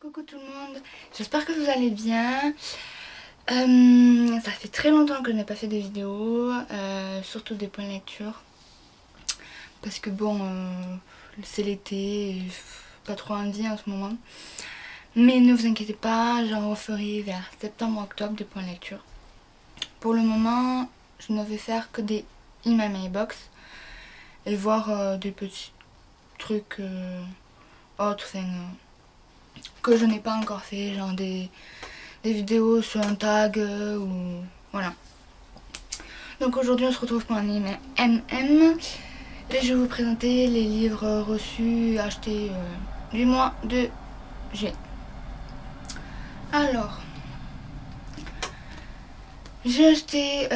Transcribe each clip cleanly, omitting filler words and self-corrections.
Coucou tout le monde, j'espère que vous allez bien. Ça fait très longtemps que je n'ai pas fait de vidéos, surtout des points de lecture. Parce que bon, c'est l'été, et pas trop envie en ce moment. Mais ne vous inquiétez pas, j'en referai vers septembre-octobre des points de lecture. Pour le moment, je ne vais faire que des In My Mailbox et voir des petits trucs autres, que je n'ai pas encore fait, genre des vidéos sur un tag ou voilà. Donc aujourd'hui on se retrouve pour un MM et je vais vous présenter les livres reçus, achetés du mois de juillet. Alors, j'ai acheté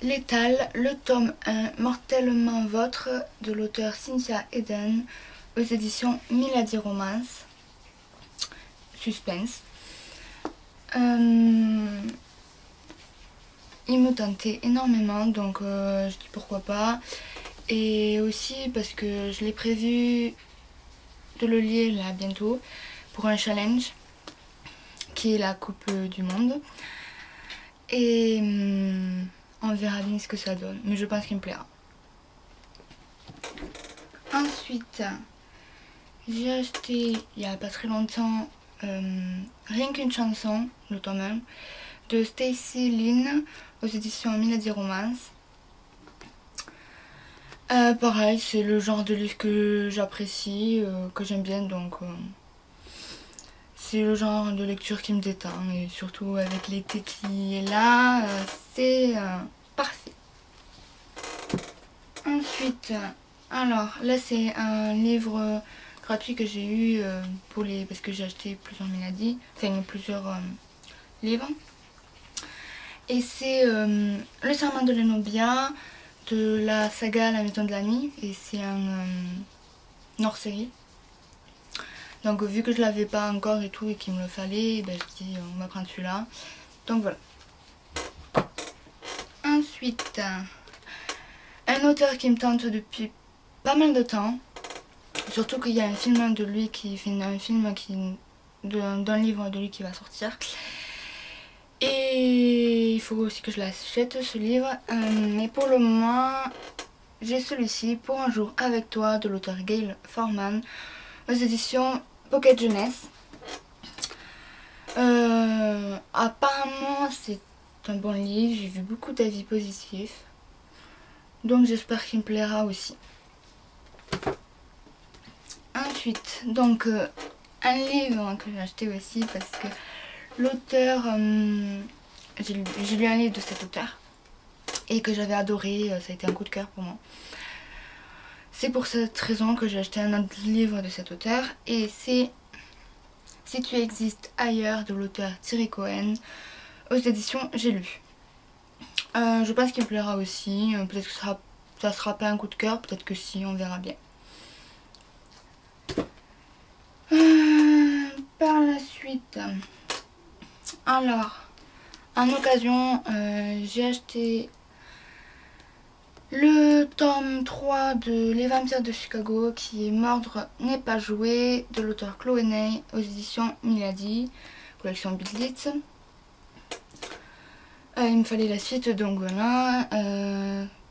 Létal, le tome 1, Mortellement Vôtre, de l'auteur Cynthia Eden, aux éditions Milady Romance. Suspense. Il me tentait énormément, donc je dis pourquoi pas. Et aussi parce que je l'ai prévu de le lire là bientôt pour un challenge qui est la Coupe du Monde. Et on verra bien ce que ça donne, mais je pense qu'il me plaira. Ensuite, j'ai acheté il n'y a pas très longtemps Rien qu'une chanson, le tome 1, de Stacy Lynn aux éditions Milady Romance. Pareil, c'est le genre de livre que j'apprécie, que j'aime bien, donc c'est le genre de lecture qui me détend, et surtout avec l'été qui est là, c'est parfait. Ensuite, alors là c'est un livre gratuit que j'ai eu parce que j'ai acheté plusieurs Milady, enfin plusieurs livres. Et c'est Le Serment de Lenobia de la saga La Maison de la Nuit, et c'est un hors-série. Donc vu que je l'avais pas encore et tout et qu'il me le fallait, ben, je dis on va prendre celui-là. Donc voilà. Ensuite, un auteur qui me tente depuis pas mal de temps. Surtout qu'il y a un film de lui d'un livre de lui qui va sortir. Et il faut aussi que je l'achète ce livre. Mais pour le moment, j'ai celui-ci, Pour un jour avec toi, de l'auteur Gail Forman, aux éditions Pocket Jeunesse. Apparemment, c'est un bon livre. J'ai vu beaucoup d'avis positifs. Donc j'espère qu'il me plaira aussi. Ensuite, donc un livre que j'ai acheté aussi parce que l'auteur, j'ai lu un livre de cet auteur et que j'avais adoré, ça a été un coup de cœur pour moi. C'est pour cette raison que j'ai acheté un autre livre de cet auteur, et c'est Si tu existes ailleurs de l'auteur Thierry Cohen aux éditions J'ai lu. Je pense qu'il me plaira aussi, peut-être que ça sera pas un coup de cœur, peut-être que si, on verra bien. Par la suite, alors en occasion, j'ai acheté le tome 3 de Les Vampires de Chicago, qui est Mordre n'est pas joué, de l'auteur Chloé Ney, aux éditions Milady, collection Bidlitz. Il me fallait la suite, donc voilà,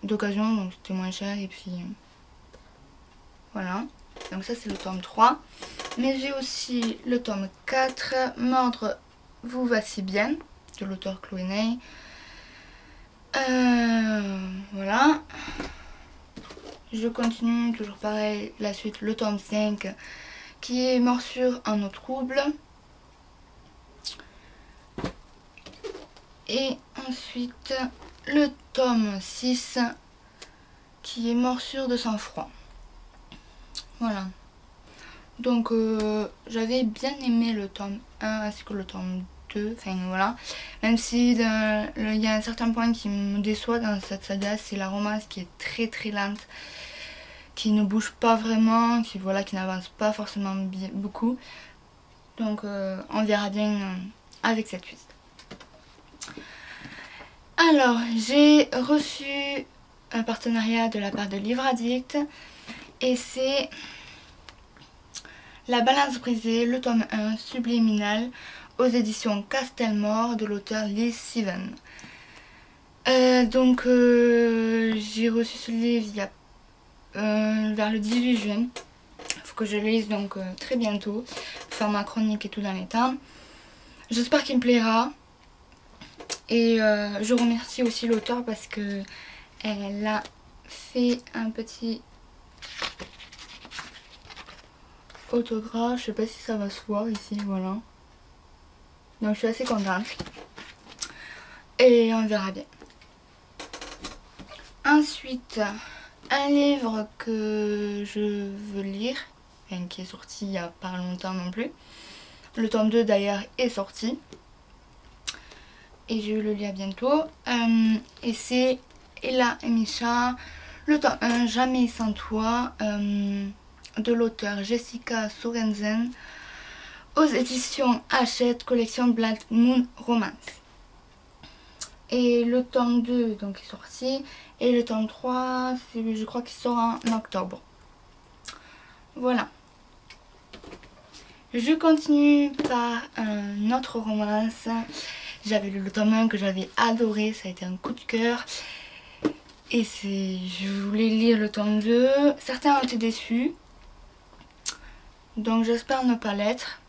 d'occasion, donc c'était moins cher, et puis voilà. Donc ça c'est le tome 3. Mais j'ai aussi le tome 4, Mordre vous va si bien, de l'auteur Chloé Ney. Voilà. Je continue, toujours pareil, la suite, le tome 5, qui est Morsure en eau trouble. Et ensuite, le tome 6, qui est Morsure de sang-froid. Voilà. Donc j'avais bien aimé le tome 1 ainsi que le tome 2, enfin voilà. Même si il y a un certain point qui me déçoit dans cette saga, c'est la romance qui est très très lente, qui ne bouge pas vraiment, qui n'avance pas forcément beaucoup. Donc on verra bien avec cette suite. Alors, j'ai reçu un partenariat de la part de Livre Addict, et c'est La balance brisée, le tome 1, Subliminal, aux éditions Castelmore de l'auteur Liz Seven. J'ai reçu ce livre il y a, vers le 18 juin. Il faut que je le lise donc très bientôt, pour faire ma chronique et tout dans les temps. J'espère qu'il me plaira. Et je remercie aussi l'auteur parce que elle a fait un petit autographe. Je sais pas si ça va se voir ici, voilà. Donc je suis assez contente. Et on verra bien. Ensuite, un livre que je veux lire, qui est sorti il n'y a pas longtemps non plus. Le tome 2 d'ailleurs est sorti. Et je vais le lire bientôt. Et c'est Ella et Misha, le tome 1, Jamais sans toi, de l'auteur Jessica Sorensen, aux éditions Hachette, collection Black Moon Romance. Et le tome 2 donc est sorti. Et le tome 3, je crois qu'il sort en octobre. Voilà. Je continue par une autre romance. J'avais lu le tome 1 que j'avais adoré, ça a été un coup de cœur. Et je voulais lire le tome 2. Certains ont été déçus. Donc j'espère ne pas l'être.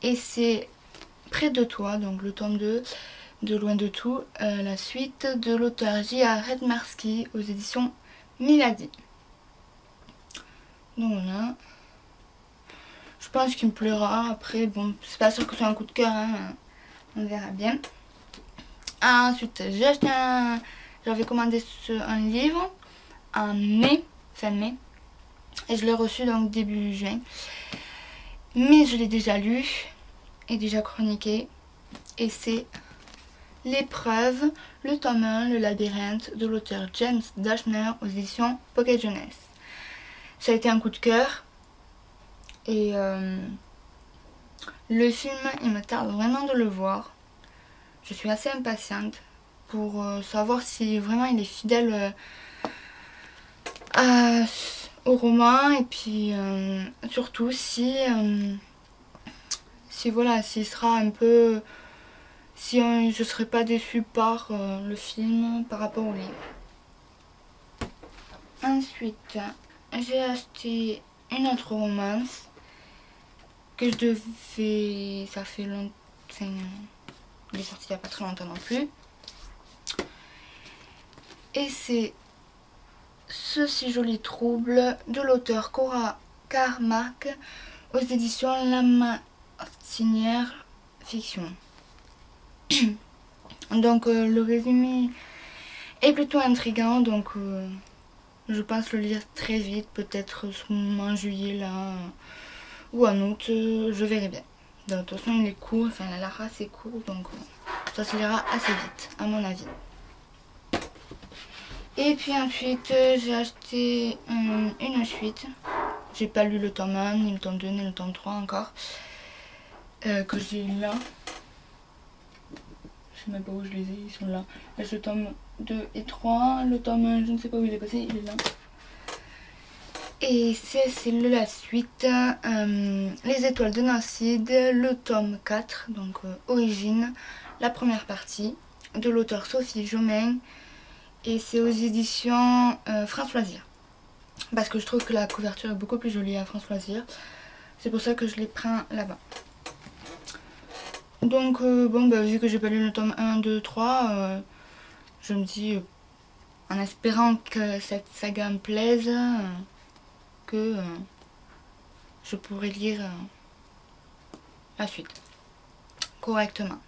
Et c'est Près de toi, donc le tome 2 de Loin de tout, la suite de l'auteur J.A. Redmarsky aux éditions Milady. Donc voilà. Je pense qu'il me plaira. Après, bon, c'est pas sûr que ce soit un coup de cœur, hein. On verra bien. Ensuite, j'avais commandé un livre en mai, fin mai. Et je l'ai reçu donc début juin. Mais je l'ai déjà lu et déjà chroniqué. Et c'est L'épreuve, le tome 1, Le labyrinthe, de l'auteur James Dashner aux éditions Pocket Jeunesse. Ça a été un coup de cœur. Et le film, il me tarde vraiment de le voir. Je suis assez impatiente pour savoir si vraiment il est fidèle au roman. Et puis surtout si voilà, s'il sera un peu... Si je ne serais pas déçue par le film par rapport au livre. Ensuite, j'ai acheté une autre romance que je devais... Ça fait longtemps... Il est sorti il n'y a pas très longtemps non plus. Et c'est Ce si joli trouble de l'auteur Cora Carmack aux éditions La Martinière Fiction. Donc le résumé est plutôt intriguant, donc je pense le lire très vite, peut-être en juillet là ou en août, je verrai bien. De toute façon il est court, enfin la race est courte, donc ça se lira assez vite à mon avis. Et puis ensuite j'ai acheté une suite. J'ai pas lu le tome 1, ni le tome 2, ni le tome 3 encore, que j'ai là. Je sais même pas où je les ai, ils sont là. Là j'ai le tome 2 et 3, le tome 1 je ne sais pas où il est passé, il est là. Et c'est la suite, Les étoiles de Nancide, le tome 4, donc Origine, la première partie, de l'auteur Sophie Jomain. Et c'est aux éditions France Loisirs. Parce que je trouve que la couverture est beaucoup plus jolie à France Loisirs. C'est pour ça que je les prends là-bas. Donc bon, vu que j'ai pas lu le tome 1, 2, 3, je me dis, en espérant que cette saga me plaise, que je pourrais lire la suite correctement.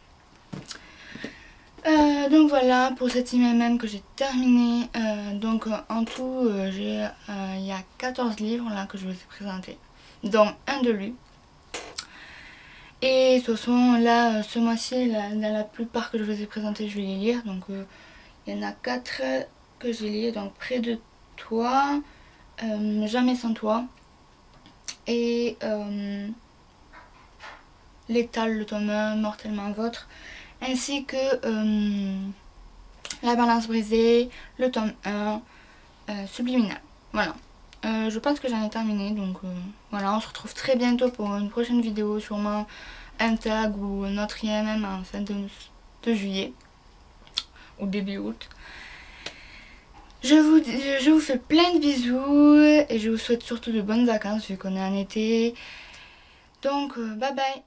Donc voilà pour cette IMM que j'ai terminé. Donc en tout il y a 14 livres là que je vous ai présentés, dont un de lu. Et de toute façon là ce mois-ci la plupart que je vous ai présentés je vais les lire. Donc il y en a 4 que j'ai liés, donc Près de toi, Jamais sans toi et Létal, le tome 1, Mortellement Vôtre, ainsi que La balance brisée, le tome 1, Subliminal. Voilà. Je pense que j'en ai terminé, donc voilà, on se retrouve très bientôt pour une prochaine vidéo, sûrement un tag ou un autre IMM en fin de juillet ou début août. Je vous fais plein de bisous et je vous souhaite surtout de bonnes vacances vu qu'on est en été. Donc bye bye.